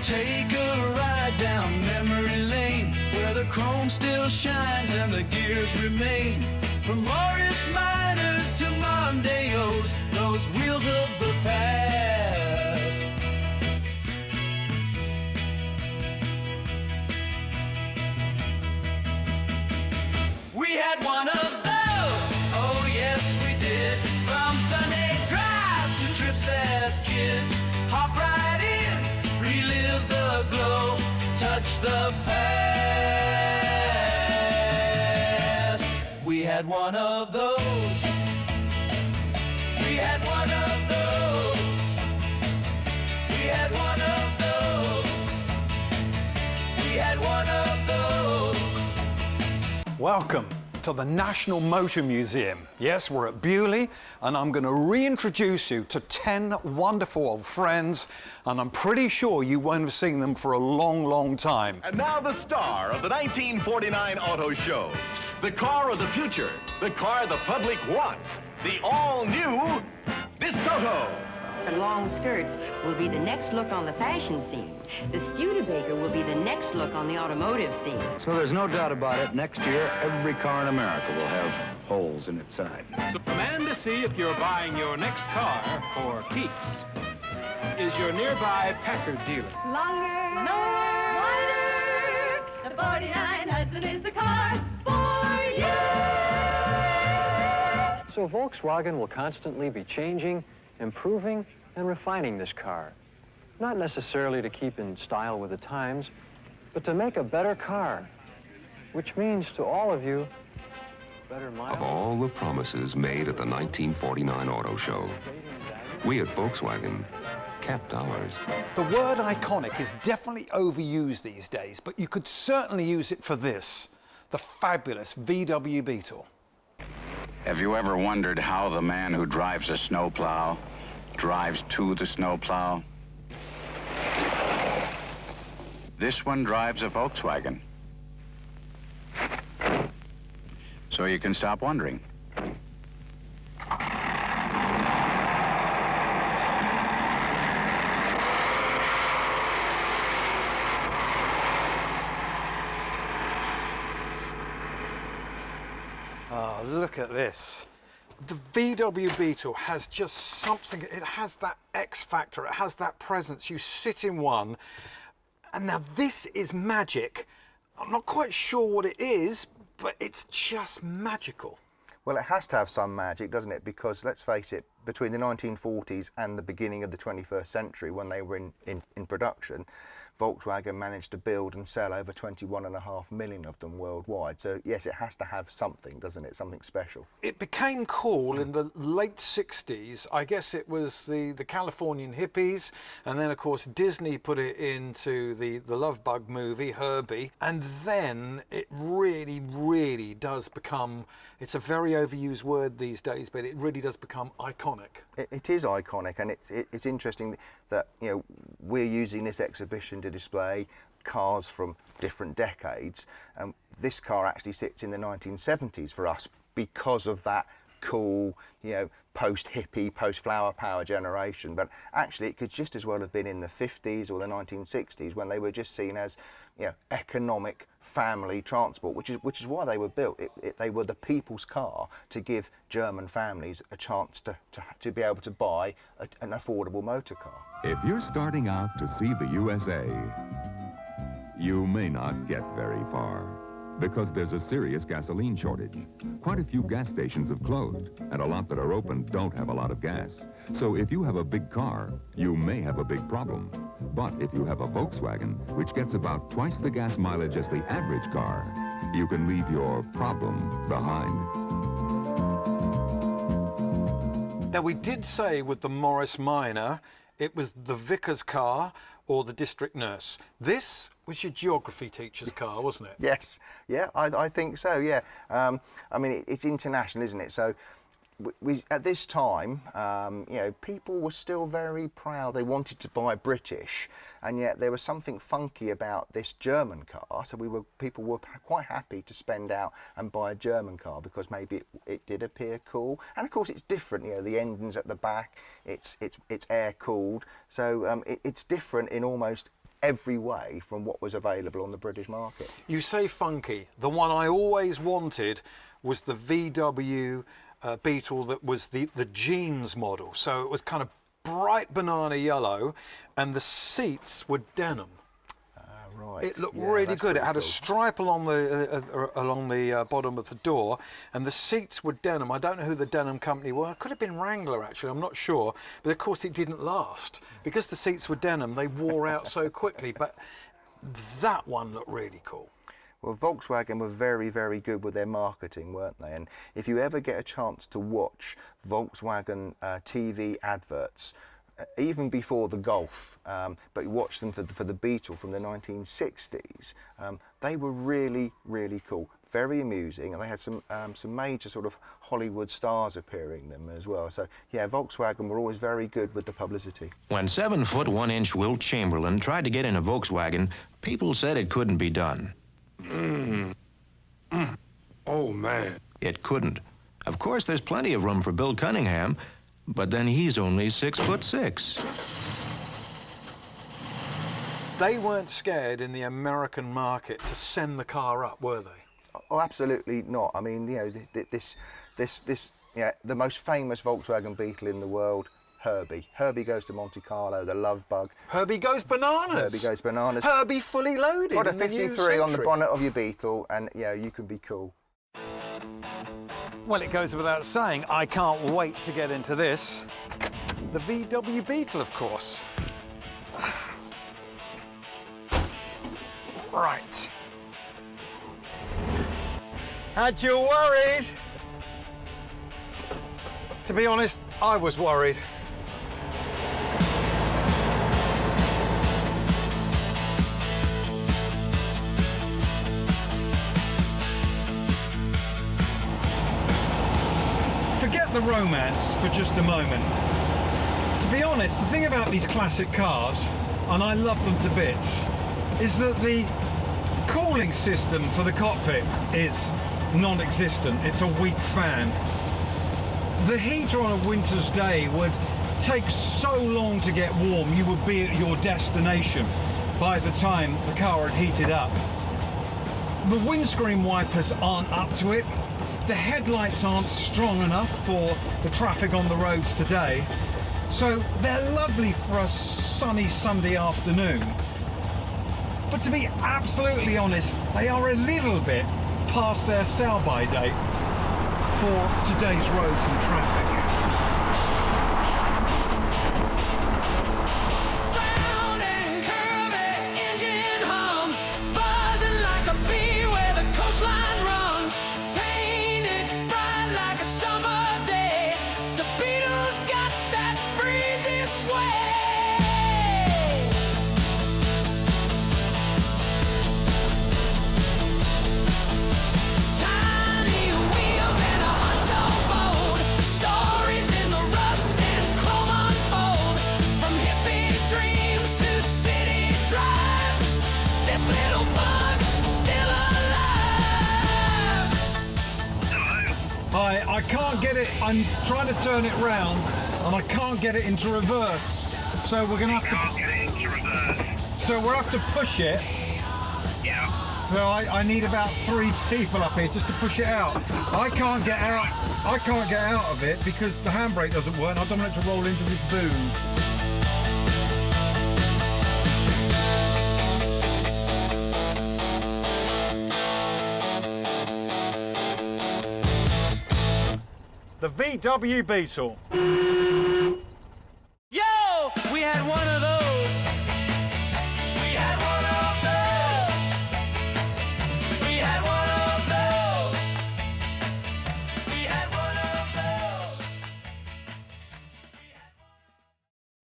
Take a ride down memory lane, where the chrome still shines and the gears remain. From Morris Minors to Mondeos, those wheels of the past. We had one of those, oh yes we did. From Sunday drive to trips as kids. Hop right in, relive the glow, touch the past. We had one of those. We had one of those. We had one of those. We had one of those. Welcome to the National Motor Museum. Yes, we're at Beaulieu, and I'm going to reintroduce you to 10 wonderful old friends, and I'm pretty sure you won't have seen them for a long, long time. And now the star of the 1949 Auto Show, the car of the future, the car the public wants, the all-new DeSoto. The long skirts will be the next look on the fashion scene. The Studebaker will be the next look on the automotive scene. So there's no doubt about it, next year every car in America will have holes in its side. So the man to see if you're buying your next car for keeps is your nearby Packard dealer. Longer, wider, the 49 Hudson is the car for you. So Volkswagen will constantly be changing, improving, and refining this car. Not necessarily to keep in style with the times, but to make a better car, which means to all of you, better miles. Of all the promises made at the 1949 Auto Show, we at Volkswagen kept ours. The word iconic is definitely overused these days, but you could certainly use it for this, the fabulous VW Beetle. Have you ever wondered how the man who drives a snowplow drives to the snowplow? This one drives a Volkswagen. So you can stop wondering. Oh, look at this. The VW Beetle has just something, it has that X factor, it has that presence. You sit in one, and now this is magic. I'm not quite sure what it is, but it's just magical. Well, it has to have some magic, doesn't it? Because let's face it, between the 1940s and the beginning of the 21st century, when they were in production, Volkswagen managed to build and sell over 21.5 million of them worldwide. So yes, it has to have something, doesn't it? Something special. It became cool in the late 60s. I guess it was the Californian hippies, and then of course Disney put it into the Love Bug movie, Herbie, and then it really does become, it's a very overused word these days, but it really does become iconic. It is iconic, and it's interesting that, you know, we're using this exhibition to display cars from different decades, and this car actually sits in the 1970s for us because of that cool, you know, post-hippie, post-flower power generation. But actually it could just as well have been in the 50s or the 1960s, when they were just seen as, you know, economic family transport, which is why they were built. They were the people's car to give German families a chance to be able to buy an affordable motor car. If you're starting out to see the USA, you may not get very far, because there's a serious gasoline shortage. Quite a few gas stations have closed, and a lot that are open don't have a lot of gas. So if you have a big car, you may have a big problem. But if you have a Volkswagen, which gets about twice the gas mileage as the average car, you can leave your problem behind. Now, we did say with the Morris Minor, it was the vicar's car or the district nurse. This was your geography teacher's car, wasn't it? Yes, yeah, I think so, yeah. I mean, it's international, isn't it? So we at this time, you know, people were still very proud. They wanted to buy British, and yet there was something funky about this German car. So people were quite happy to spend out and buy a German car because maybe it did appear cool. And of course, it's different. You know, the engine's at the back. It's air cooled, so it's different in almost every way from what was available on the British market. You say funky. The one I always wanted was the VW Beetle that was the jeans model. So it was kind of bright banana yellow and the seats were denim. Right. It looked really good. It had a stripe along the bottom of the door, and the seats were denim. I don't know who the denim company were. It could have been Wrangler, actually. I'm not sure. But of course, it didn't last because the seats were denim. They wore out so quickly. But that one looked really cool. Well, Volkswagen were very, very good with their marketing, weren't they? And if you ever get a chance to watch Volkswagen TV adverts, even before the Golf, but you watch them for the Beetle from the 1960s, they were really, really cool. Very amusing, and they had some major sort of Hollywood stars appearing in them as well. So yeah, Volkswagen were always very good with the publicity. When 7-foot 1-inch Wilt Chamberlain tried to get in a Volkswagen, people said it couldn't be done. Oh man. It couldn't. Of course, there's plenty of room for Bill Cunningham, but then he's only 6'6". They weren't scared in the American market to send the car up, were they? Oh, absolutely not. I mean, you know, this, yeah, the most famous Volkswagen Beetle in the world, Herbie. Herbie Goes to Monte Carlo, the Love Bug. Herbie Goes Bananas. Herbie Goes Bananas. Herbie fully loaded. Got a in the new 53 on the century. bonnet of your Beetle, and yeah, you can be cool. Well, it goes without saying, I can't wait to get into this. The VW Beetle, of course. Right. Had you worried? To be honest, I was worried. Forget the romance for just a moment. To be honest, the thing about these classic cars, and I love them to bits, is that the cooling system for the cockpit is non-existent. It's a weak fan. The heater on a winter's day would take so long to get warm, you would be at your destination by the time the car had heated up. The windscreen wipers aren't up to it. The headlights aren't strong enough for the traffic on the roads today. So they're lovely for a sunny Sunday afternoon. But to be absolutely honest, they are a little bit past their sell-by date for today's roads and traffic. Round and curvy, engine hums, buzzing like a bee where the coastline runs. Painted bright like a summer day, the Beetle's got that breezy sway. Tiny wheels and a hunt so bold, stories in the rust and chrome unfold. From hippie dreams to city drive, this little bug still alive. I can't get it, I'm trying to turn it round and I can't get it into reverse. So we're gonna have to So we'll have to push it. Yeah. So I need about 3 people up here just to push it out. I can't get out of it because the handbrake doesn't work and I don't want it to roll into this boom. The VW Beetle.